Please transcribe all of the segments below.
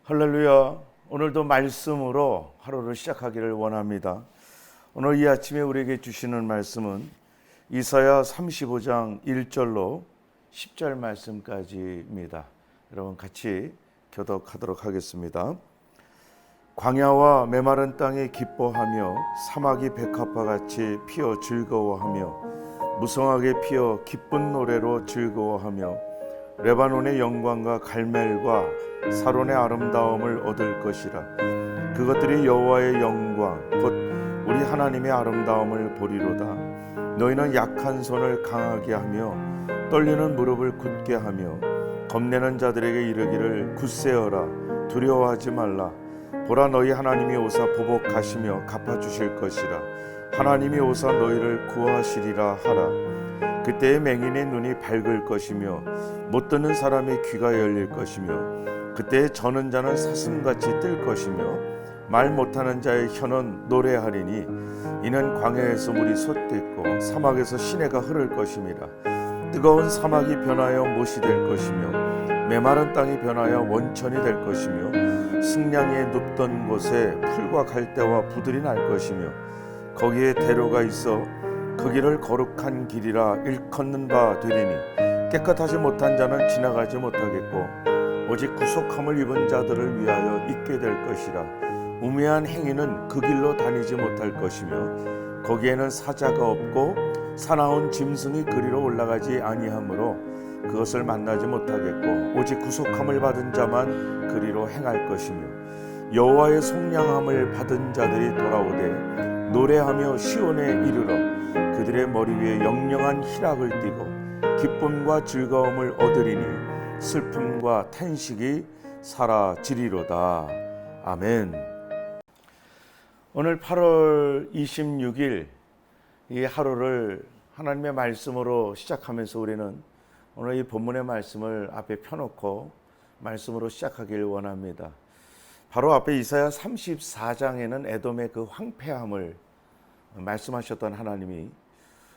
할렐루야. 오늘도 말씀으로 하루를 시작하기를 원합니다. 오늘 이 아침에 우리에게 주시는 말씀은 이사야 35장 1절로 10절 말씀까지입니다. 여러분 같이 교독하도록 하겠습니다. 광야와 메마른 땅이 기뻐하며 사막이 백합화 같이 피어 즐거워하며 무성하게 피어 기쁜 노래로 즐거워하며 레바논의 영광과 갈멜과 사론의 아름다움을 얻을 것이라. 그것들이 여호와의 영광 곧 우리 하나님의 아름다움을 보리로다. 너희는 약한 손을 강하게 하며 떨리는 무릎을 굳게 하며 겁내는 자들에게 이르기를 굳세어라, 두려워하지 말라. 보라, 너희 하나님이 오사 보복하시며 갚아주실 것이라. 하나님이 오사 너희를 구하시리라 하라. 그때의 맹인의 눈이 밝을 것이며 못 듣는 사람의 귀가 열릴 것이며 그때의 저는 자는 사슴같이 뜰 것이며 말 못하는 자의 혀는 노래하리니 이는 광야에서 물이 솟겠고 사막에서 시내가 흐를 것임이라. 뜨거운 사막이 변하여 못이 될 것이며 메마른 땅이 변하여 원천이 될 것이며 승냥이에 눕던 곳에 풀과 갈대와 부들이 날 것이며 거기에 대로가 있어 그 길을 거룩한 길이라 일컫는 바 되리니 깨끗하지 못한 자는 지나가지 못하겠고 오직 구속함을 입은 자들을 위하여 있게 될 것이라. 우매한 행위는 그 길로 다니지 못할 것이며 거기에는 사자가 없고 사나운 짐승이 그리로 올라가지 아니하므로 그것을 만나지 못하겠고 오직 구속함을 받은 자만 그리로 행할 것이며 여호와의 속량함을 받은 자들이 돌아오되 노래하며 시온에 이르러 그들의 머리 위에 영영한 희락을 띠고 기쁨과 즐거움을 얻으리니 슬픔과 탄식이 사라지리로다. 아멘. 오늘 8월 26일 이 하루를 하나님의 말씀으로 시작하면서 우리는 오늘 이 본문의 말씀을 앞에 펴놓고 말씀으로 시작하길 원합니다. 바로 앞에 이사야 34장에는 에돔의 그 황폐함을 말씀하셨던 하나님이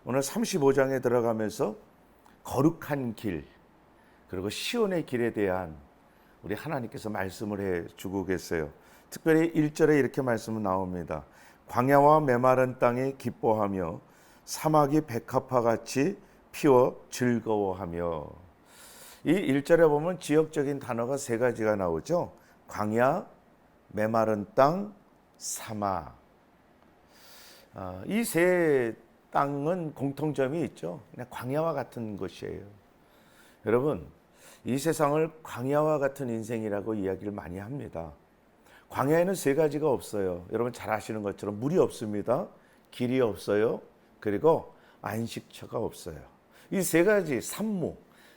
오늘 35장에 들어가면서 거룩한 길 그리고 시온의 길에 대한 우리 하나님께서 말씀을 해주고 계세요. 특별히 1절에 이렇게 말씀은 나옵니다. 광야와 메마른 땅이 기뻐하며 사막이 백합화 같이 피어 즐거워하며. 이 1절에 보면 지역적인 단어가 세 가지가 나오죠. 광야, 메마른 땅, 사막. 이 세 땅은 공통점이 있죠. 그냥 광야와 같은 것이에요. 여러분, 이 세상을 광야와 같은 인생이라고 이야기를 많이 합니다. 광야에는 세 가지가 없어요. 여러분 잘 아시는 것처럼 물이 없습니다. 길이 없어요. 그리고 안식처가 없어요. 이 세 가지, 산무,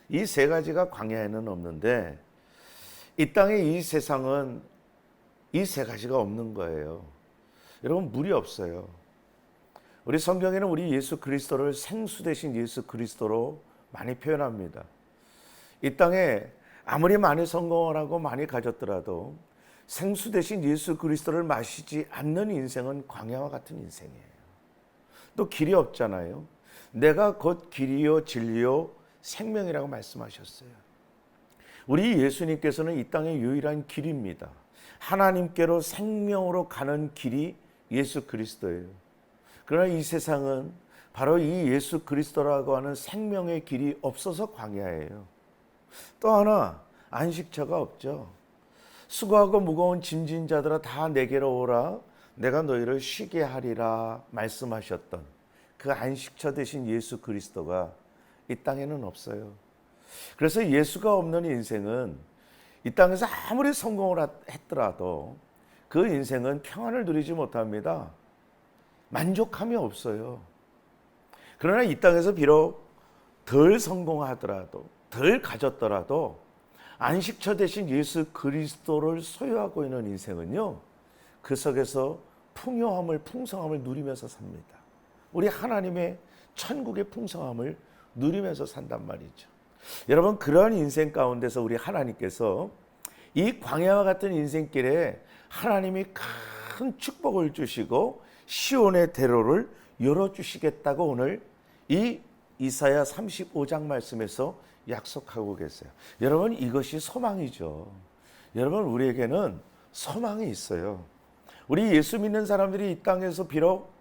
이 세 가지가 광야에는 없는데 이 땅의 이 세상은 이 세 가지가 없는 거예요. 여러분, 물이 없어요. 우리 성경에는 우리 예수 그리스도를 생수 대신 예수 그리스도로 많이 표현합니다. 이 땅에 아무리 많이 성공을 하고 많이 가졌더라도 생수 대신 예수 그리스도를 마시지 않는 인생은 광야와 같은 인생이에요. 또 길이 없잖아요. 내가 곧 길이요 진리요 생명이라고 말씀하셨어요. 우리 예수님께서는 이 땅의 유일한 길입니다. 하나님께로 생명으로 가는 길이 예수 그리스도예요. 그러나 이 세상은 바로 이 예수 그리스도라고 하는 생명의 길이 없어서 광야예요. 또 하나, 안식처가 없죠. 수고하고 무거운 짐진 자들아 다 내게로 오라, 내가 너희를 쉬게 하리라 말씀하셨던 그 안식처 대신 예수 그리스도가 이 땅에는 없어요. 그래서 예수가 없는 인생은 이 땅에서 아무리 성공을 했더라도 그 인생은 평안을 누리지 못합니다. 만족함이 없어요. 그러나 이 땅에서 비록 덜 성공하더라도 덜 가졌더라도 안식처 대신 예수 그리스도를 소유하고 있는 인생은요, 그 속에서 풍요함을, 풍성함을 누리면서 삽니다. 우리 하나님의 천국의 풍성함을 누리면서 산단 말이죠. 여러분, 그러한 인생 가운데서 우리 하나님께서 이 광야와 같은 인생길에 하나님이 큰 축복을 주시고 시온의 대로를 열어주시겠다고 오늘 이 이사야 35장 말씀에서 약속하고 계세요. 여러분, 이것이 소망이죠. 여러분, 우리에게는 소망이 있어요. 우리 예수 믿는 사람들이 이 땅에서 비록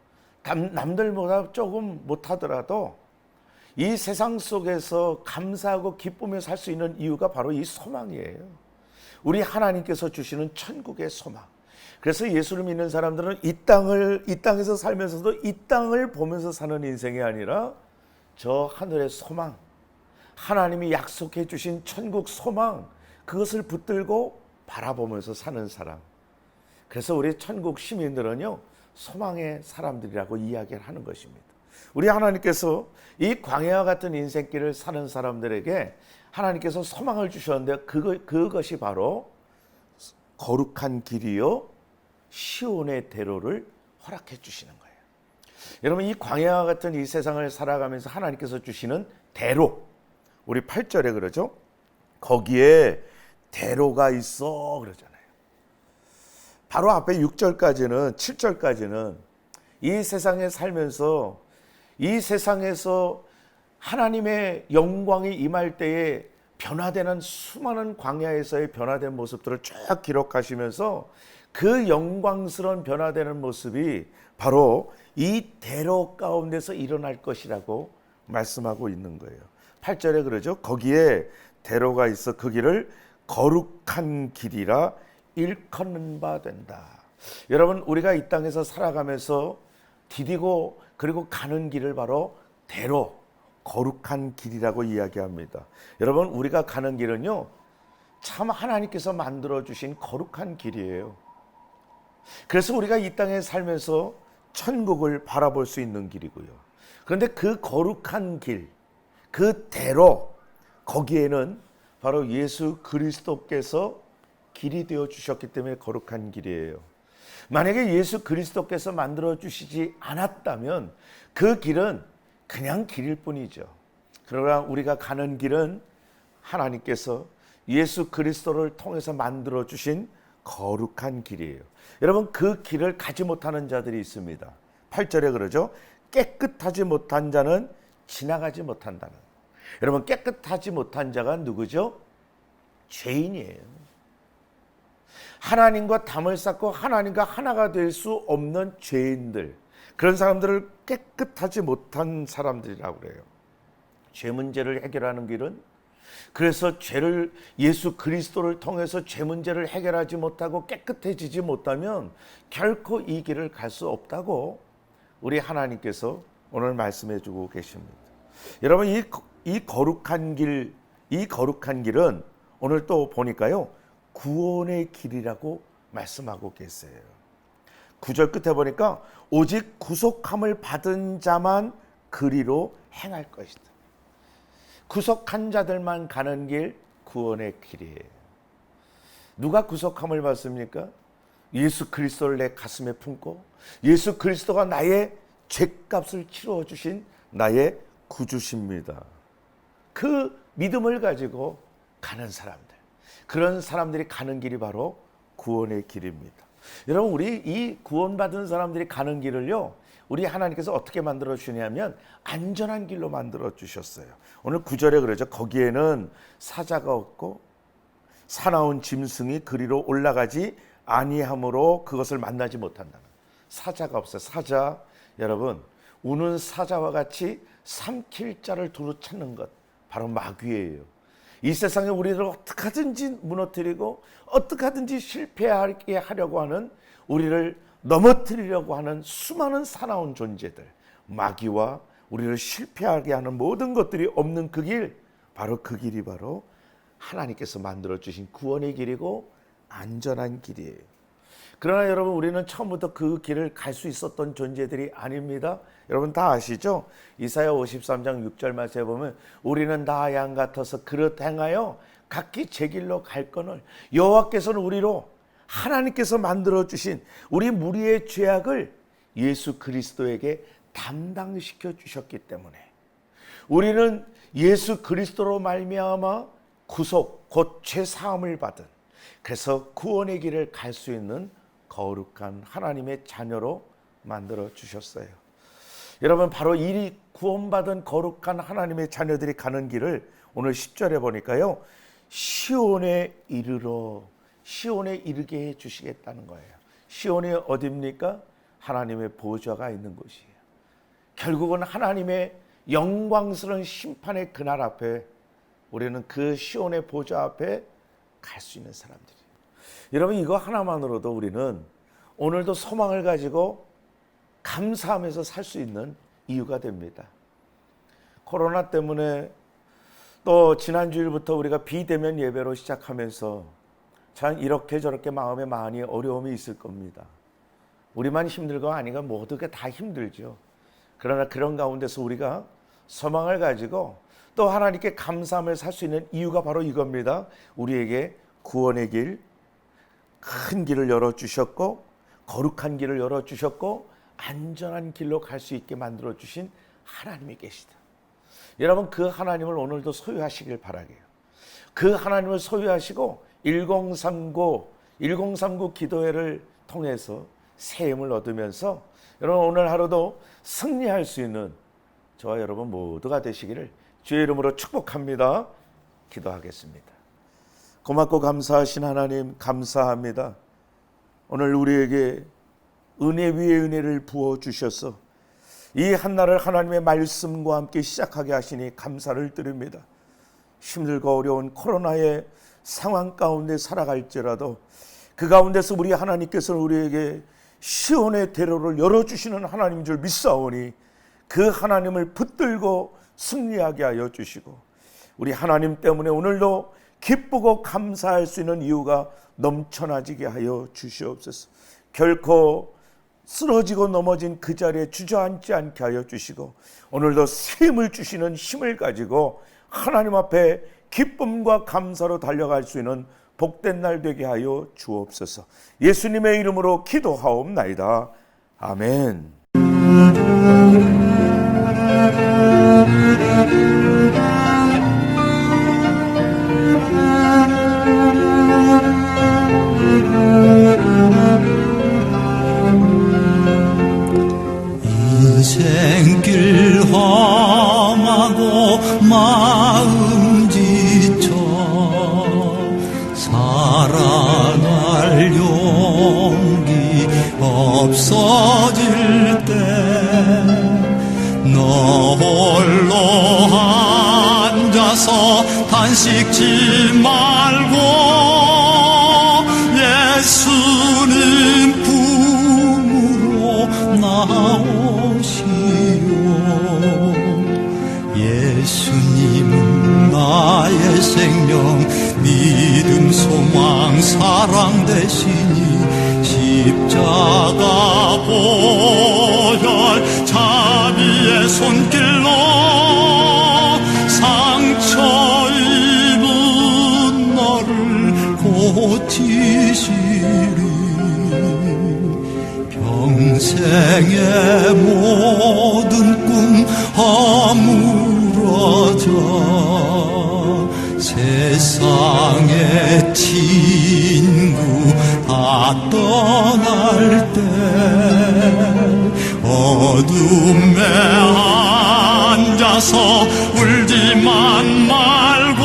남들보다 조금 못하더라도 이 세상 속에서 감사하고 기쁘며 살 수 있는 이유가 바로 이 소망이에요. 우리 하나님께서 주시는 천국의 소망. 그래서 예수를 믿는 사람들은 이 땅에서 살면서도 이 땅을 보면서 사는 인생이 아니라 저 하늘의 소망, 하나님이 약속해 주신 천국 소망, 그것을 붙들고 바라보면서 사는 사람. 그래서 우리 천국 시민들은요, 소망의 사람들이라고 이야기를 하는 것입니다. 우리 하나님께서 이 광야와 같은 인생길을 사는 사람들에게 하나님께서 소망을 주셨는데 그것이 바로 거룩한 길이요 시온의 대로를 허락해 주시는 거예요. 여러분, 이 광야와 같은 이 세상을 살아가면서 하나님께서 주시는 대로, 우리 8절에 그러죠. 거기에 대로가 있어 그러잖아요. 바로 앞에 6절까지는 7절까지는 이 세상에 살면서 이 세상에서 하나님의 영광이 임할 때에 변화되는 수많은 광야에서의 변화된 모습들을 쭉 기록하시면서 그 영광스러운 변화되는 모습이 바로 이 대로 가운데서 일어날 것이라고 말씀하고 있는 거예요. 8절에 그러죠. 거기에 대로가 있어 그 길을 거룩한 길이라 일컫는 바 된다. 여러분, 우리가 이 땅에서 살아가면서 디디고 그리고 가는 길을 바로 대로, 거룩한 길이라고 이야기합니다. 여러분, 우리가 가는 길은요, 참 하나님께서 만들어주신 거룩한 길이에요. 그래서 우리가 이 땅에 살면서 천국을 바라볼 수 있는 길이고요. 그런데 그 거룩한 길, 그 대로, 거기에는 바로 예수 그리스도께서 길이 되어 주셨기 때문에 거룩한 길이에요. 만약에 예수 그리스도께서 만들어 주시지 않았다면 그 길은 그냥 길일 뿐이죠. 그러나 우리가 가는 길은 하나님께서 예수 그리스도를 통해서 만들어 주신 거룩한 길이에요. 여러분, 그 길을 가지 못하는 자들이 있습니다. 8절에 그러죠. 깨끗하지 못한 자는 지나가지 못한다는. 여러분, 깨끗하지 못한 자가 누구죠? 죄인이에요. 하나님과 담을 쌓고 하나님과 하나가 될 수 없는 죄인들, 그런 사람들을 깨끗하지 못한 사람들이라고 그래요. 죄 문제를 해결하는 길은, 그래서 죄를 예수 그리스도를 통해서 죄 문제를 해결하지 못하고 깨끗해지지 못하면 결코 이 길을 갈 수 없다고 우리 하나님께서 오늘 말씀해 주고 계십니다. 여러분, 이 거룩한 길은 오늘 또 보니까요, 구원의 길이라고 말씀하고 계세요. 9절 끝에 보니까 오직 구속함을 받은 자만 그리로 행할 것이다. 구속한 자들만 가는 길, 구원의 길이에요. 누가 구속함을 받습니까? 예수 그리스도를 내 가슴에 품고 예수 그리스도가 나의 죄값을 치러 주신 나의 구주십니다. 그 믿음을 가지고 가는 사람들, 그런 사람들이 가는 길이 바로 구원의 길입니다. 여러분, 우리 이 구원받은 사람들이 가는 길을요, 우리 하나님께서 어떻게 만들어 주냐면 안전한 길로 만들어 주셨어요. 오늘 9절에 그러죠. 거기에는 사자가 없고 사나운 짐승이 그리로 올라가지 아니함으로 그것을 만나지 못한다는. 사자가 없어요. 사자, 여러분, 우는 사자와 같이 삼킬 자를 두루 찾는 것, 바로 마귀예요. 이 세상에 우리를 어떻게 하든지 무너뜨리고 어떻게 하든지 실패하게 하려고 하는, 우리를 넘어뜨리려고 하는 수많은 사나운 존재들, 마귀와 우리를 실패하게 하는 모든 것들이 없는 그 길, 바로 그 길이 바로 하나님께서 만들어주신 구원의 길이고 안전한 길이에요. 그러나 여러분, 우리는 처음부터 그 길을 갈 수 있었던 존재들이 아닙니다. 여러분 다 아시죠? 이사야 53장 6절 말씀에 보면 우리는 다 양 같아서 그릇 행하여 각기 제 길로 갈거늘 여호와께서는 우리로, 하나님께서 만들어주신 우리 무리의 죄악을 예수 그리스도에게 담당시켜 주셨기 때문에 우리는 예수 그리스도로 말미암아 구속, 곧 죄사함을 받은, 그래서 구원의 길을 갈 수 있는 거룩한 하나님의 자녀로 만들어 주셨어요. 여러분, 바로 이 구원받은 거룩한 하나님의 자녀들이 가는 길을 오늘 10절에 보니까요, 시온에 이르러 시온에 이르게 해 주시겠다는 거예요. 시온이 어디입니까? 하나님의 보좌가 있는 곳이에요. 결국은 하나님의 영광스러운 심판의 그날 앞에 우리는 그 시온의 보좌 앞에 갈 수 있는 사람들이에요. 여러분, 이거 하나만으로도 우리는 오늘도 소망을 가지고 감사하면서 살 수 있는 이유가 됩니다. 코로나 때문에 또 지난주일부터 우리가 비대면 예배로 시작하면서 참 이렇게 저렇게 마음에 많이 어려움이 있을 겁니다. 우리만 힘들고 아니가 모두가 다 힘들죠. 그러나 그런 가운데서 우리가 소망을 가지고 또 하나님께 감사함을 살 수 있는 이유가 바로 이겁니다. 우리에게 구원의 길, 큰 길을 열어주셨고 거룩한 길을 열어주셨고 안전한 길로 갈 수 있게 만들어주신 하나님이 계시다. 여러분, 그 하나님을 오늘도 소유하시길 바라게요. 그 하나님을 소유하시고 1039 기도회를 통해서 새 힘을 얻으면서 여러분 오늘 하루도 승리할 수 있는 저와 여러분 모두가 되시기를 주의 이름으로 축복합니다. 기도하겠습니다. 고맙고 감사하신 하나님, 감사합니다. 오늘 우리에게 은혜 위에 은혜를 부어주셔서 이 한날을 하나님의 말씀과 함께 시작하게 하시니 감사를 드립니다. 힘들고 어려운 코로나의 상황 가운데 살아갈지라도 그 가운데서 우리 하나님께서는 우리에게 시온의 대로를 열어주시는 하나님인 줄 믿사오니 그 하나님을 붙들고 승리하게 하여 주시고 우리 하나님 때문에 오늘도 기쁘고 감사할 수 있는 이유가 넘쳐나지게 하여 주시옵소서. 결코 쓰러지고 넘어진 그 자리에 주저앉지 않게 하여 주시고 오늘도 새 힘을 주시는 힘을 가지고 하나님 앞에 기쁨과 감사로 달려갈 수 있는 복된 날 되게 하여 주옵소서. 예수님의 이름으로 기도하옵나이다. 아멘. 인생길 험하고 마음 지쳐 살아갈 용기 없어질 때 너 홀로 앉아서 단식지 말고 예수님 품으로 나오시오. 예수님은 나의 생명, 믿음, 소망, 사랑 되시니 십자가 보혈 자비의 손길로 상처 입은 너를 고치시리. 평생의 모든 꿈 허물어져 세상의 친구 다 떠날 때 어둠에 앉아서 울지만 말고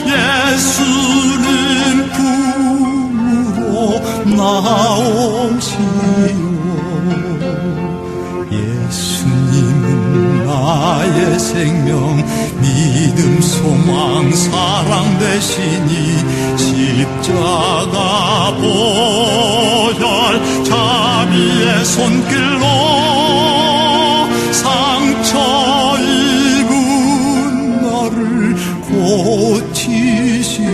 예수님 품으로 나오시오. 예수님은 나의 생명, 믿음, 소망, 사랑 되시니 십자가 보혈 자비의 손길로 상처 입은 너를 고치시리.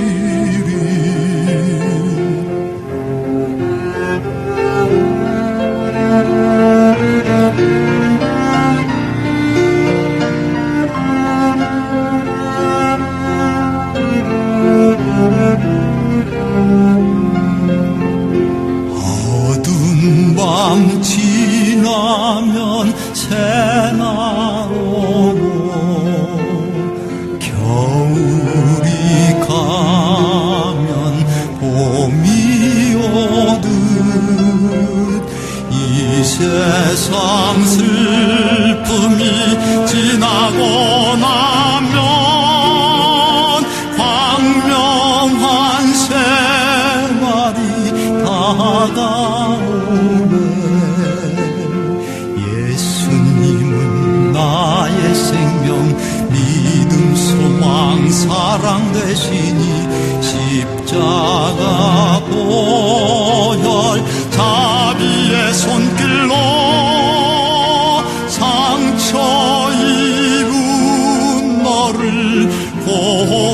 어두운 밤 지나 사랑 되시니 십자가 보혈 자비의 손길로 상처 입은 너를 보호